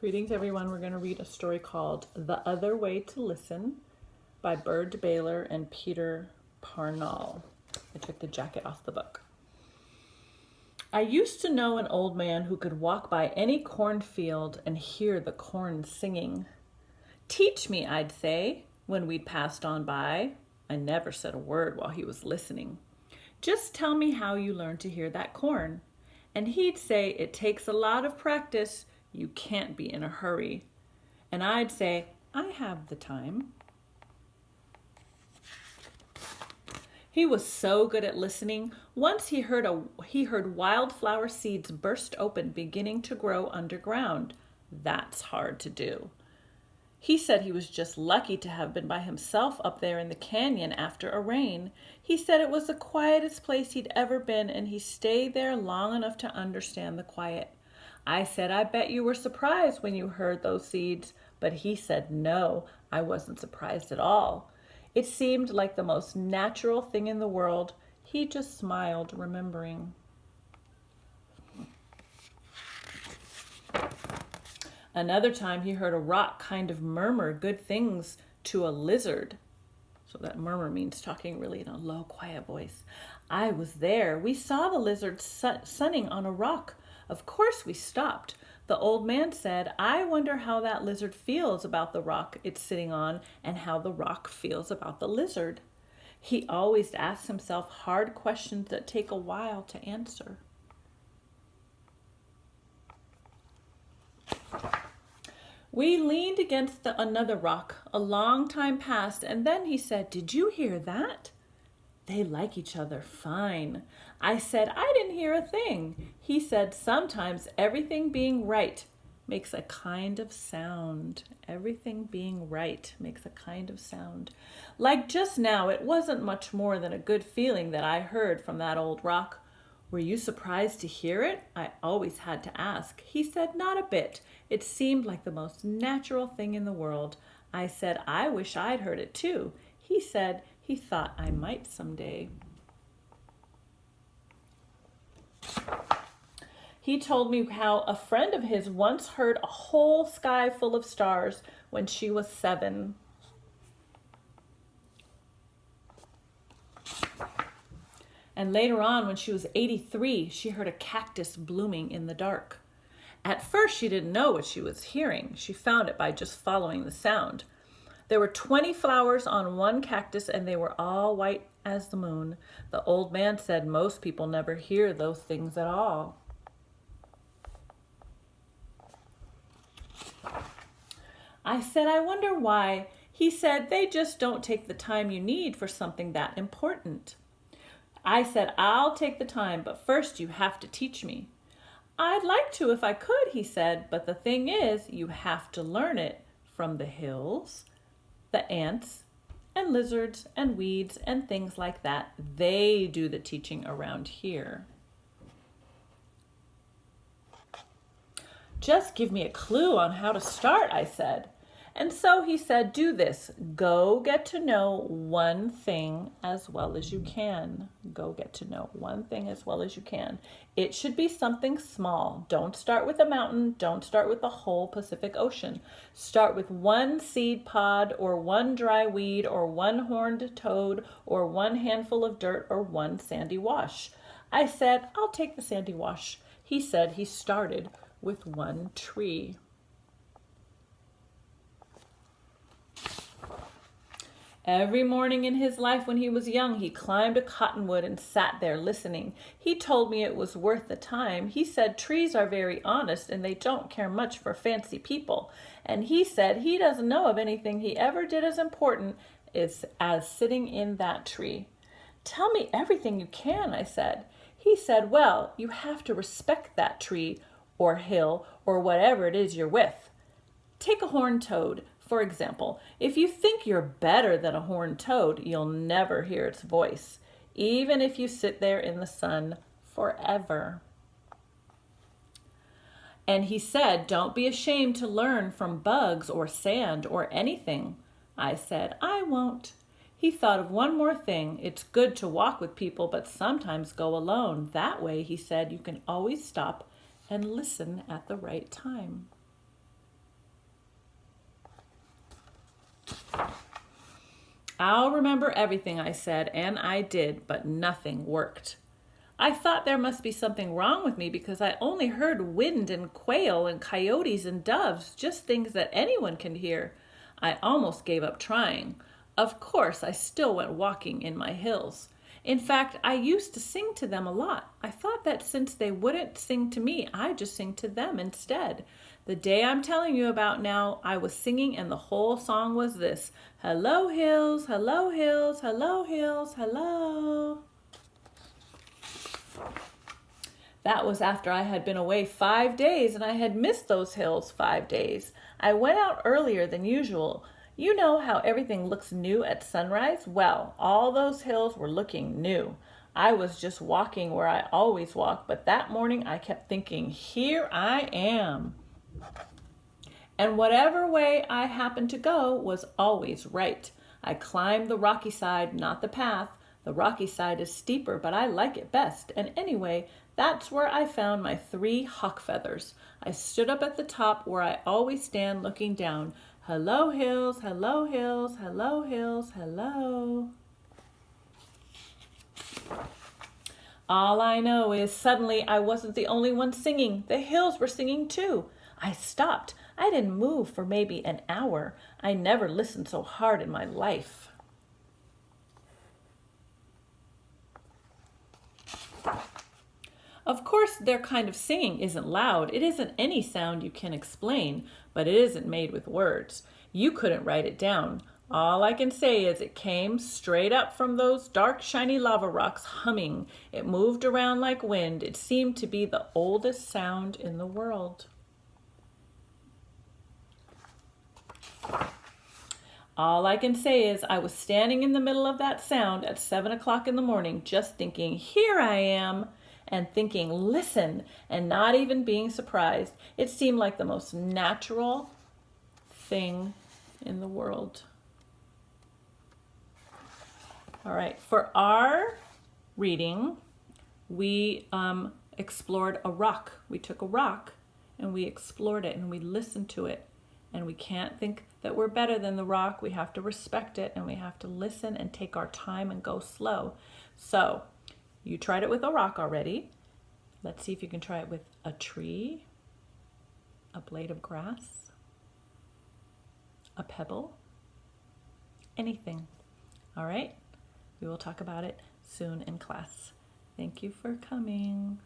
Greetings, everyone. We're going to read a story called The Other Way to Listen by Byrd Baylor and Peter Parnall. I took the jacket off the book. I used to know an old man who could walk by any cornfield and hear the corn singing. Teach me, I'd say, when we'd passed on by. I never said a word while he was listening. Just tell me how you learned to hear that corn. And he'd say, it takes a lot of practice. You can't be in a hurry. And I'd say, I have the time. He was so good at listening. Once he heard wildflower seeds burst open, beginning to grow underground. That's hard to do. He said he was just lucky to have been by himself up there in the canyon after a rain. He said it was the quietest place he'd ever been, and he stayed there long enough to understand the quiet. I said, I bet you were surprised when you heard those seeds. But he said, no, I wasn't surprised at all. It seemed like the most natural thing in the world. He just smiled, remembering. Another time he heard a rock kind of murmur good things to a lizard. So that murmur means talking really in a low, quiet voice. I was there. We saw the lizard sunning on a rock. Of course we stopped. The old man said, I wonder how that lizard feels about the rock it's sitting on and how the rock feels about the lizard. He always asks himself hard questions that take a while to answer. We leaned against another rock. A long time passed, and then he said, did you hear that? They like each other fine. I said, I didn't hear a thing. He said, sometimes everything being right makes a kind of sound. Everything being right makes a kind of sound. Like just now, it wasn't much more than a good feeling that I heard from that old rock. Were you surprised to hear it? I always had to ask. He said, not a bit. It seemed like the most natural thing in the world. I said, I wish I'd heard it too. He said, he thought I might someday. He told me how a friend of his once heard a whole sky full of stars when she was 7. And later on, when she was 83, she heard a cactus blooming in the dark. At first, she didn't know what she was hearing. She found it by just following the sound. There were 20 flowers on one cactus, and they were all white as the moon. The old man said most people never hear those things at all. I said, I wonder why. He said, they just don't take the time you need for something that important. I said, I'll take the time, but first you have to teach me. I'd like to if I could, he said, but the thing is, you have to learn it from the hills, the ants, and lizards, and weeds, and things like that. They do the teaching around here. Just give me a clue on how to start, I said. And so he said, do this. Go get to know one thing as well as you can. Go get to know one thing as well as you can. It should be something small. Don't start with a mountain. Don't start with the whole Pacific Ocean. Start with one seed pod or one dry weed or one horned toad or one handful of dirt or one sandy wash. I said, I'll take the sandy wash. He said he started with one tree. Every morning in his life when he was young, he climbed a cottonwood and sat there listening. He told me it was worth the time. He said trees are very honest and they don't care much for fancy people. And he said he doesn't know of anything he ever did as important as sitting in that tree. Tell me everything you can, I said. He said, well, you have to respect that tree or hill or whatever it is you're with. Take a horned toad. For example, if you think you're better than a horned toad, you'll never hear its voice, even if you sit there in the sun forever. And he said, don't be ashamed to learn from bugs or sand or anything. I said, I won't. He thought of one more thing. It's good to walk with people, but sometimes go alone. That way, he said, you can always stop and listen at the right time. I'll remember everything I said, and I did, but nothing worked. I thought there must be something wrong with me because I only heard wind and quail and coyotes and doves, just things that anyone can hear. I almost gave up trying. Of course, I still went walking in my hills. In fact, I used to sing to them a lot. I thought that since they wouldn't sing to me, I'd just sing to them instead. The day I'm telling you about now, I was singing and the whole song was this. Hello hills, hello hills, hello hills, hello. That was after I had been away 5 days and I had missed those hills 5 days. I went out earlier than usual. You know how everything looks new at sunrise? Well, all those hills were looking new. I was just walking where I always walk, but that morning I kept thinking, here I am. And whatever way I happened to go was always right. I climbed the rocky side, not the path. The rocky side is steeper, but I like it best. And anyway, that's where I found my 3 hawk feathers. I stood up at the top where I always stand looking down. Hello hills, hello hills, hello hills, hello. All I know is suddenly I wasn't the only one singing. The hills were singing too. I stopped. I didn't move for maybe an hour. I never listened so hard in my life. Of course, their kind of singing isn't loud. It isn't any sound you can explain, but it isn't made with words. You couldn't write it down. All I can say is it came straight up from those dark, shiny lava rocks humming. It moved around like wind. It seemed to be the oldest sound in the world. All I can say is I was standing in the middle of that sound at 7 o'clock in the morning, just thinking, here I am, and thinking, listen, and not even being surprised. It seemed like the most natural thing in the world. All right, for our reading, we explored a rock. We took a rock and we explored it and we listened to it. And we can't think that we're better than the rock. We have to respect it and we have to listen and take our time and go slow. So you tried it with a rock already. Let's see if you can try it with a tree, a blade of grass, a pebble, anything. All right, we will talk about it soon in class. Thank you for coming.